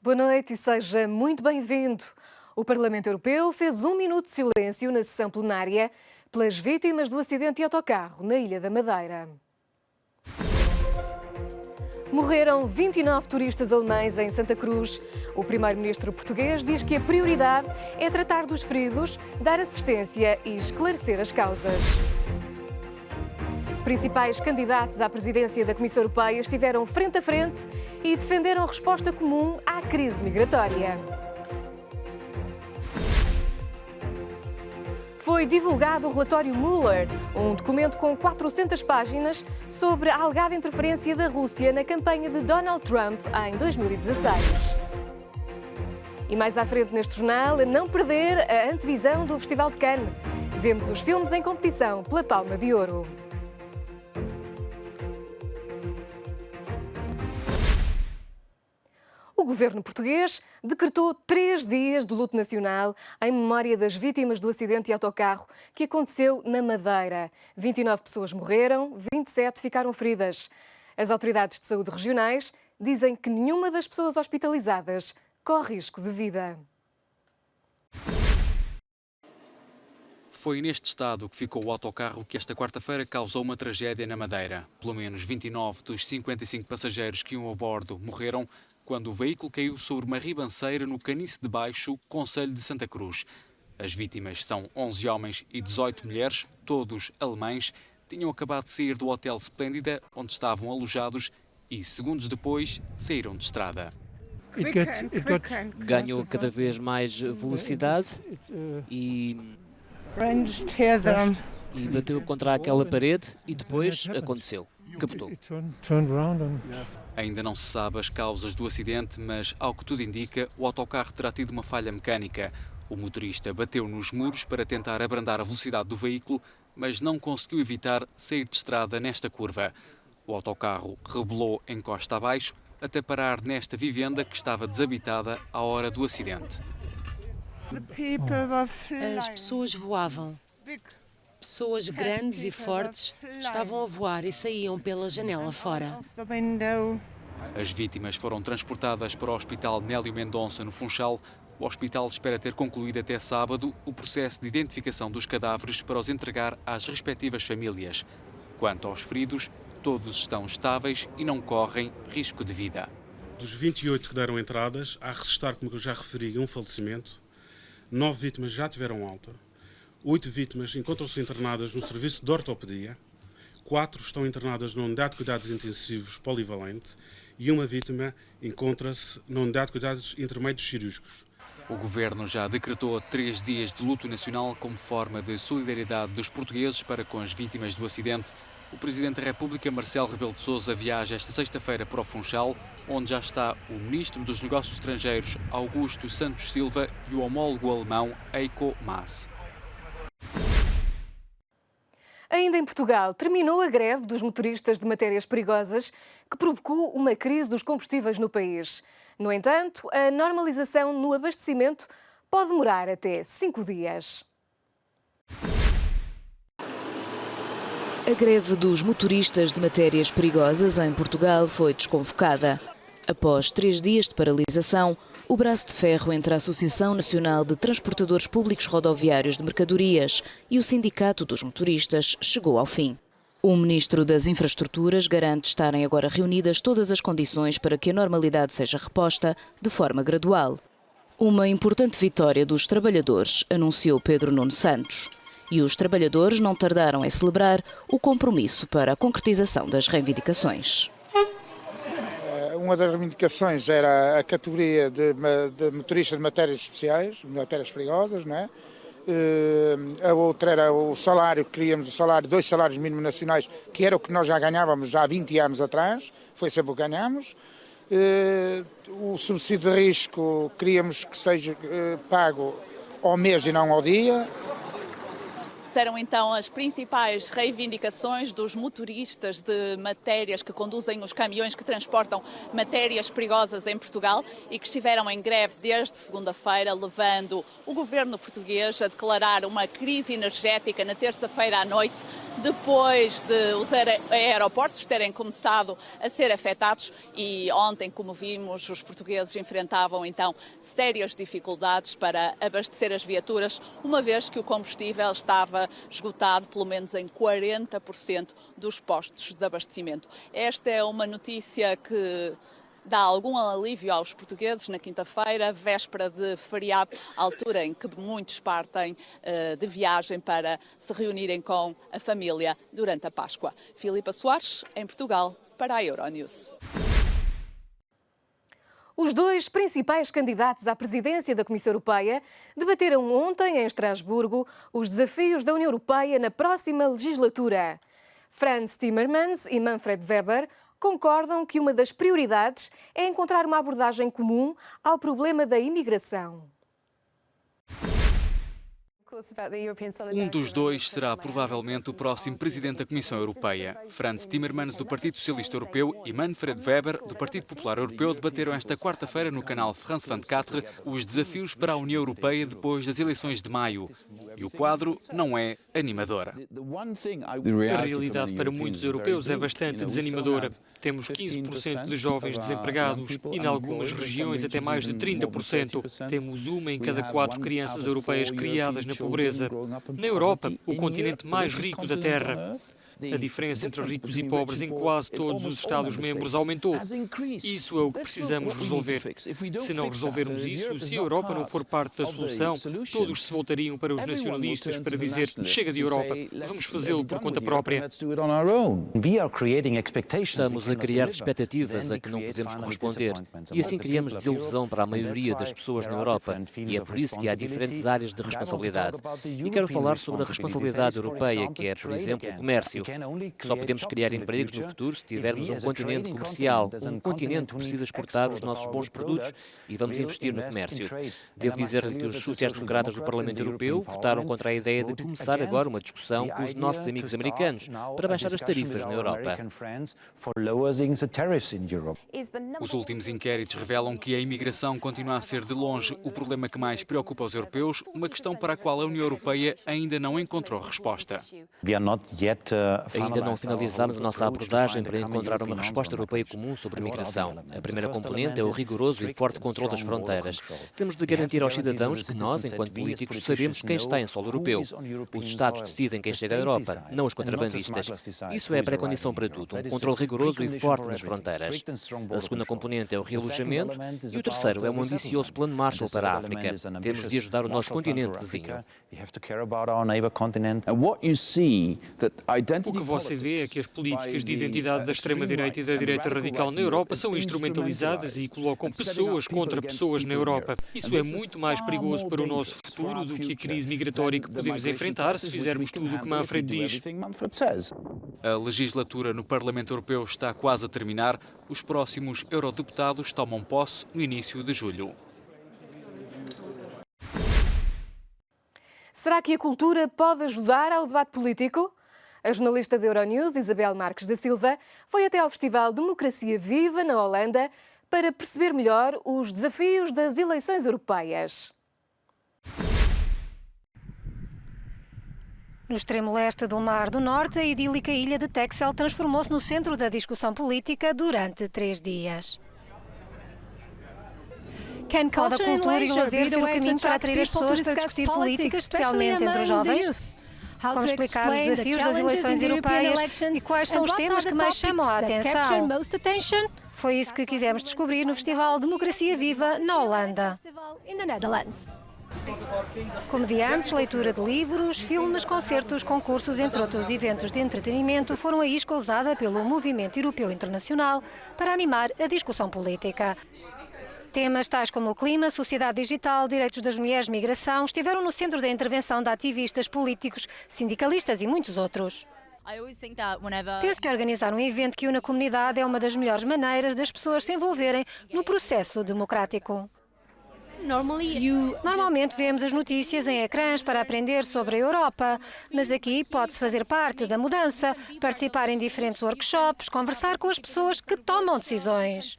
Boa noite e seja muito bem-vindo. O Parlamento Europeu fez 1 minuto de silêncio na sessão plenária pelas vítimas do acidente de autocarro na Ilha da Madeira. Morreram 29 turistas alemães em Santa Cruz. O primeiro-ministro português diz que a prioridade é tratar dos feridos, dar assistência e esclarecer as causas. Principais candidatos à presidência da Comissão Europeia estiveram frente a frente e defenderam a resposta comum à crise migratória. Foi divulgado o relatório Mueller, um documento com 400 páginas sobre a alegada interferência da Rússia na campanha de Donald Trump em 2016. E mais à frente neste jornal, a não perder a antevisão do Festival de Cannes. Vemos os filmes em competição pela Palma de Ouro. O governo português decretou 3 dias de luto nacional em memória das vítimas do acidente de autocarro que aconteceu na Madeira. 29 pessoas morreram, 27 ficaram feridas. As autoridades de saúde regionais dizem que nenhuma das pessoas hospitalizadas corre risco de vida. Foi neste estado que ficou o autocarro que esta quarta-feira causou uma tragédia na Madeira. Pelo menos 29 dos 55 passageiros que iam a bordo morreram quando o veículo caiu sobre uma ribanceira no Caniço de Baixo, concelho de Santa Cruz. As vítimas são 11 homens e 18 mulheres, todos alemães, tinham acabado de sair do Hotel Splendida, onde estavam alojados, e segundos depois saíram de estrada. Ganhou cada vez mais velocidade e bateu contra aquela parede e depois aconteceu. Capotou. Ainda não se sabe as causas do acidente, mas, ao que tudo indica, o autocarro terá tido uma falha mecânica. O motorista bateu nos muros para tentar abrandar a velocidade do veículo, mas não conseguiu evitar sair de estrada nesta curva. O autocarro rebolou em costa abaixo até parar nesta vivenda que estava desabitada à hora do acidente. As pessoas voavam. Pessoas grandes e fortes estavam a voar e saíam pela janela fora. As vítimas foram transportadas para o Hospital Nélio Mendonça, no Funchal. O hospital espera ter concluído até sábado o processo de identificação dos cadáveres para os entregar às respectivas famílias. Quanto aos feridos, todos estão estáveis e não correm risco de vida. Dos 28 que deram entradas, há a registrar, como eu já referi, um falecimento. 9 vítimas já tiveram alta. 8 vítimas encontram-se internadas no serviço de ortopedia, 4 estão internadas na unidade de cuidados intensivos polivalente e uma vítima encontra-se na unidade de cuidados intermédios cirúrgicos. O governo já decretou 3 dias de luto nacional como forma de solidariedade dos portugueses para com as vítimas do acidente. O Presidente da República, Marcelo Rebelo de Sousa, viaja esta sexta-feira para o Funchal, onde já está o Ministro dos Negócios Estrangeiros, Augusto Santos Silva, e o homólogo alemão, Heiko Maas. Ainda em Portugal, terminou a greve dos motoristas de matérias perigosas que provocou uma crise dos combustíveis no país. No entanto, a normalização no abastecimento pode demorar até 5 dias. A greve dos motoristas de matérias perigosas em Portugal foi desconvocada. Após 3 dias de paralisação, o braço de ferro entre a Associação Nacional de Transportadores Públicos Rodoviários de Mercadorias e o Sindicato dos Motoristas chegou ao fim. O Ministro das Infraestruturas garante estarem agora reunidas todas as condições para que a normalidade seja reposta de forma gradual. Uma importante vitória dos trabalhadores, anunciou Pedro Nuno Santos. E os trabalhadores não tardaram em celebrar o compromisso para a concretização das reivindicações. Uma das reivindicações era a categoria de motorista de matérias especiais, matérias perigosas, não é? A outra era o salário, queríamos o salário, 2 salários mínimos nacionais, que era o que nós já ganhávamos já há 20 anos atrás, foi sempre o que ganhámos. O subsídio de risco queríamos que seja pago ao mês e não ao dia. debateram então as principais reivindicações dos motoristas de matérias que conduzem os caminhões que transportam matérias perigosas em Portugal e que estiveram em greve desde segunda-feira, levando o governo português a declarar uma crise energética na terça-feira à noite, depois de os aeroportos terem começado a ser afetados e ontem, como vimos, os portugueses enfrentavam então sérias dificuldades para abastecer as viaturas, uma vez que o combustível estava esgotado pelo menos em 40% dos postos de abastecimento. Esta é uma notícia que dá algum alívio aos portugueses na quinta-feira, véspera de feriado, altura em que muitos partem de viagem para se reunirem com a família durante a Páscoa. Filipa Soares, em Portugal, para a Euronews. Os dois principais candidatos à presidência da Comissão Europeia debateram ontem em Estrasburgo os desafios da União Europeia na próxima legislatura. Frans Timmermans e Manfred Weber concordam que uma das prioridades é encontrar uma abordagem comum ao problema da imigração. Um dos dois será provavelmente o próximo presidente da Comissão Europeia. Frans Timmermans, do Partido Socialista Europeu, e Manfred Weber, do Partido Popular Europeu, debateram esta quarta-feira no canal France 24 os desafios para a União Europeia depois das eleições de maio. E o quadro não é animador. A realidade para muitos europeus é bastante desanimadora. Temos 15% de jovens desempregados e, em algumas regiões, até mais de 30%. Temos uma em cada 4 crianças europeias criadas na pobreza. Na Europa, o continente mais rico da Terra, a diferença entre ricos e pobres em quase todos os Estados-membros aumentou. Isso é o que precisamos resolver. Se não resolvermos isso, se a Europa não for parte da solução, todos se voltariam para os nacionalistas para dizer chega de Europa, vamos fazê-lo por conta própria. Estamos a criar expectativas a que não podemos corresponder e assim criamos desilusão para a maioria das pessoas na Europa e é por isso que há diferentes áreas de responsabilidade. E quero falar sobre a responsabilidade europeia, que é, por exemplo, o comércio. Só podemos criar empregos no futuro se tivermos um continente comercial, um continente que precisa exportar os nossos bons produtos e vamos investir no comércio. Devo dizer-lhe que os sociais-democratas do Parlamento Europeu votaram contra a ideia de começar agora uma discussão com os nossos amigos americanos para baixar as tarifas na Europa. Os últimos inquéritos revelam que a imigração continua a ser de longe o problema que mais preocupa os europeus, uma questão para a qual a União Europeia ainda não encontrou resposta. Ainda não finalizamos a nossa abordagem para encontrar uma resposta europeia comum sobre a migração. A primeira componente é o rigoroso e forte controle das fronteiras. Temos de garantir aos cidadãos que nós, enquanto políticos, sabemos quem está em solo europeu. Os Estados decidem quem chega à Europa, não os contrabandistas. Isso é a pré-condição para tudo, um controle rigoroso e forte nas fronteiras. A segunda componente é o realojamento e o terceiro é um ambicioso plano Marshall para a África. Temos de ajudar o nosso continente vizinho. O que você vê é que as políticas de identidade da extrema-direita e da direita radical na Europa são instrumentalizadas e colocam pessoas contra pessoas na Europa. Isso é muito mais perigoso para o nosso futuro do que a crise migratória que podemos enfrentar se fizermos tudo o que Manfred diz. A legislatura no Parlamento Europeu está quase a terminar. Os próximos eurodeputados tomam posse no início de julho. Será que a cultura pode ajudar ao debate político? A jornalista da Euronews, Isabel Marques da Silva, foi até ao Festival Democracia Viva, na Holanda, para perceber melhor os desafios das eleições europeias. No extremo leste do Mar do Norte, a idílica ilha de Texel transformou-se no centro da discussão política durante 3 dias. Pode a cultura e o lazer ser o caminho para atrair as pessoas para discutir política, especialmente entre os jovens? Como explicar os desafios das eleições europeias e quais são os temas que mais chamam a atenção? Foi isso que quisemos descobrir no Festival Democracia Viva, na Holanda. Comediantes, leitura de livros, filmes, concertos, concursos, entre outros eventos de entretenimento, foram a isca usada pelo Movimento Europeu Internacional para animar a discussão política. Temas tais como o clima, sociedade digital, direitos das mulheres, migração, estiveram no centro da intervenção de ativistas, políticos, sindicalistas e muitos outros. Penso que organizar um evento que une a comunidade é uma das melhores maneiras das pessoas se envolverem no processo democrático. Normalmente vemos as notícias em ecrãs para aprender sobre a Europa, mas aqui pode-se fazer parte da mudança, participar em diferentes workshops, conversar com as pessoas que tomam decisões.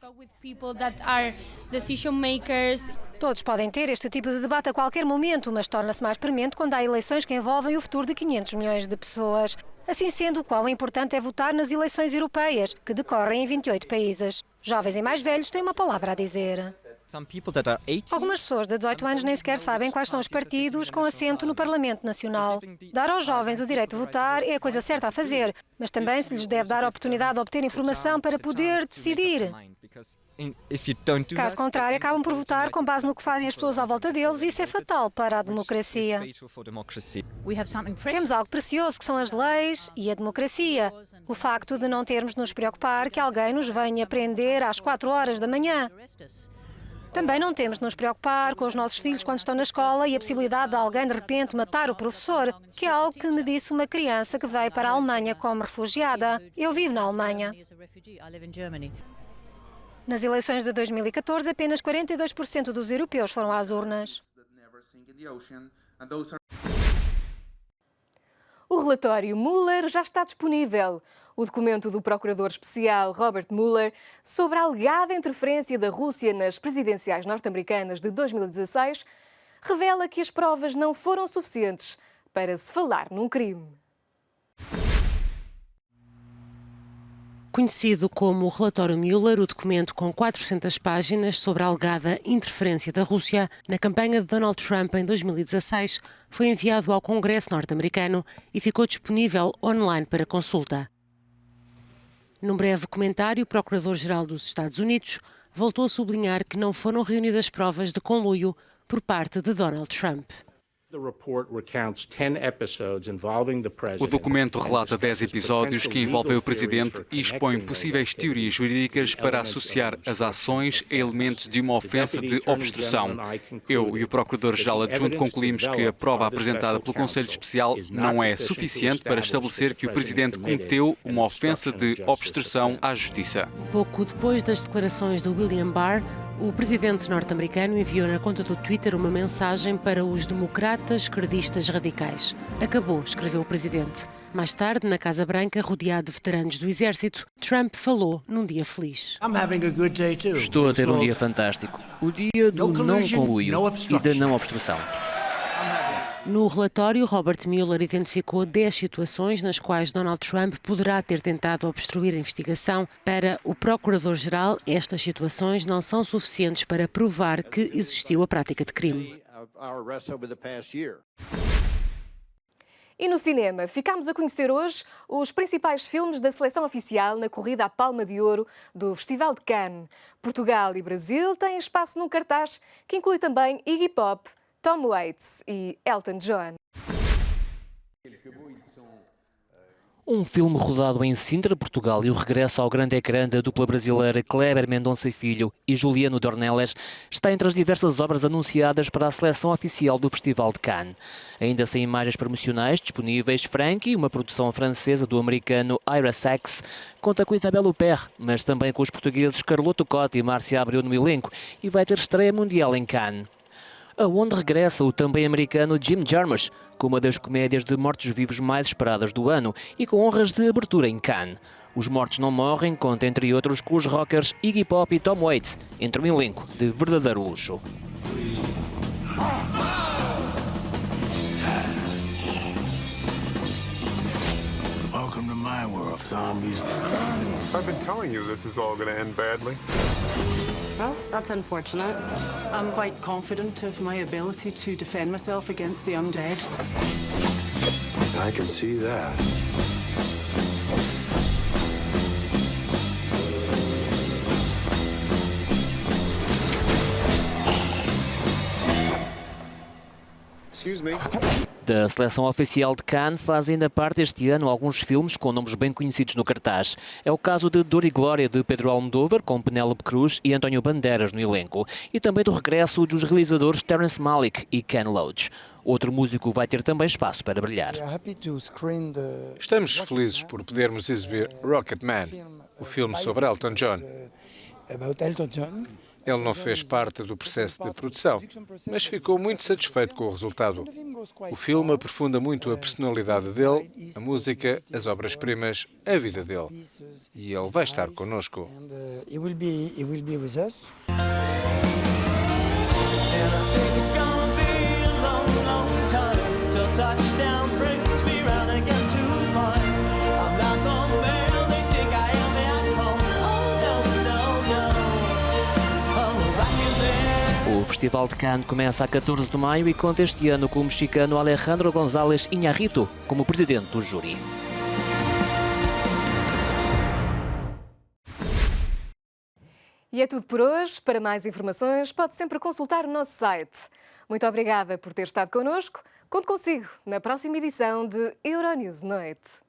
Todos podem ter este tipo de debate a qualquer momento, mas torna-se mais premente quando há eleições que envolvem o futuro de 500 milhões de pessoas. Assim sendo, quão importante é votar nas eleições europeias, que decorrem em 28 países. Jovens e mais velhos têm uma palavra a dizer. Algumas pessoas de 18 anos nem sequer sabem quais são os partidos com assento no Parlamento Nacional. Dar aos jovens o direito de votar é a coisa certa a fazer, mas também se lhes deve dar a oportunidade de obter informação para poder decidir. Caso contrário, acabam por votar com base no que fazem as pessoas à volta deles e isso é fatal para a democracia. Temos algo precioso que são as leis e a democracia. O facto de não termos de nos preocupar que alguém nos venha prender às 4 horas da manhã. Também não temos de nos preocupar com os nossos filhos quando estão na escola e a possibilidade de alguém de repente matar o professor, que é algo que me disse uma criança que veio para a Alemanha como refugiada. Eu vivo na Alemanha. Nas eleições de 2014, apenas 42% dos europeus foram às urnas. O relatório Mueller já está disponível. O documento do procurador especial Robert Mueller sobre a alegada interferência da Rússia nas presidenciais norte-americanas de 2016 revela que as provas não foram suficientes para se falar num crime. Conhecido como o relatório Mueller, o documento com 400 páginas sobre a alegada interferência da Rússia na campanha de Donald Trump em 2016, foi enviado ao Congresso norte-americano e ficou disponível online para consulta. Num breve comentário, o Procurador-Geral dos Estados Unidos voltou a sublinhar que não foram reunidas provas de conluio por parte de Donald Trump. O documento relata 10 episódios que envolvem o presidente e expõe possíveis teorias jurídicas para associar as ações a elementos de uma ofensa de obstrução. Eu e o Procurador-Geral Adjunto concluímos que a prova apresentada pelo Conselho Especial não é suficiente para estabelecer que o presidente cometeu uma ofensa de obstrução à justiça. Pouco depois das declarações de William Barr, o presidente norte-americano enviou na conta do Twitter uma mensagem para os democratas esquerdistas radicais. Acabou, escreveu o presidente. Mais tarde, na Casa Branca, rodeado de veteranos do exército, Trump falou num dia feliz. Estou a ter um dia fantástico. O dia do não conluio e da não obstrução. No relatório, Robert Mueller identificou 10 situações nas quais Donald Trump poderá ter tentado obstruir a investigação. Para o Procurador-Geral, estas situações não são suficientes para provar que existiu a prática de crime. E no cinema, ficámos a conhecer hoje os principais filmes da seleção oficial na corrida à Palma de Ouro do Festival de Cannes. Portugal e Brasil têm espaço num cartaz que inclui também Iggy Pop, Tom Waits e Elton John. Um filme rodado em Sintra, Portugal, e o regresso ao grande ecrã da dupla brasileira Kleber Mendonça e Filho e Juliano Dornelles está entre as diversas obras anunciadas para a seleção oficial do Festival de Cannes. Ainda sem imagens promocionais disponíveis, Frankie, uma produção francesa do americano Ira Sachs, conta com Isabelle Huppert, mas também com os portugueses Carloto Cotta e Márcia Abreu no elenco e vai ter estreia mundial em Cannes. Aonde regressa o também americano Jim Jarmusch, com uma das comédias de mortos-vivos mais esperadas do ano e com honras de abertura em Cannes. Os Mortos Não Morrem conta, entre outros, com os rockers Iggy Pop e Tom Waits, entre um elenco de verdadeiro luxo. Welcome to my world, zombies. I've been telling you this is all going to end badly. Well, that's unfortunate. I'm quite confident of my ability to defend myself against the undead. I can see that. Excuse me. Da seleção oficial de Cannes fazem ainda parte este ano alguns filmes com nomes bem conhecidos no cartaz. É o caso de Dor e Glória, de Pedro Almodóvar, com Penélope Cruz e António Bandeiras no elenco. E também do regresso dos realizadores Terrence Malick e Ken Loach. Outro músico vai ter também espaço para brilhar. Estamos felizes por podermos exibir Rocketman, o filme sobre Elton John. Ele não fez parte do processo de produção, mas ficou muito satisfeito com o resultado. O filme aprofunda muito a personalidade dele, a música, as obras-primas, a vida dele. E ele vai estar connosco. O Festival de Cannes começa a 14 de maio e conta este ano com o mexicano Alejandro González Iñárritu como presidente do júri. E é tudo por hoje. Para mais informações, pode sempre consultar o nosso site. Muito obrigada por ter estado connosco. Conto consigo na próxima edição de Euronews Noite.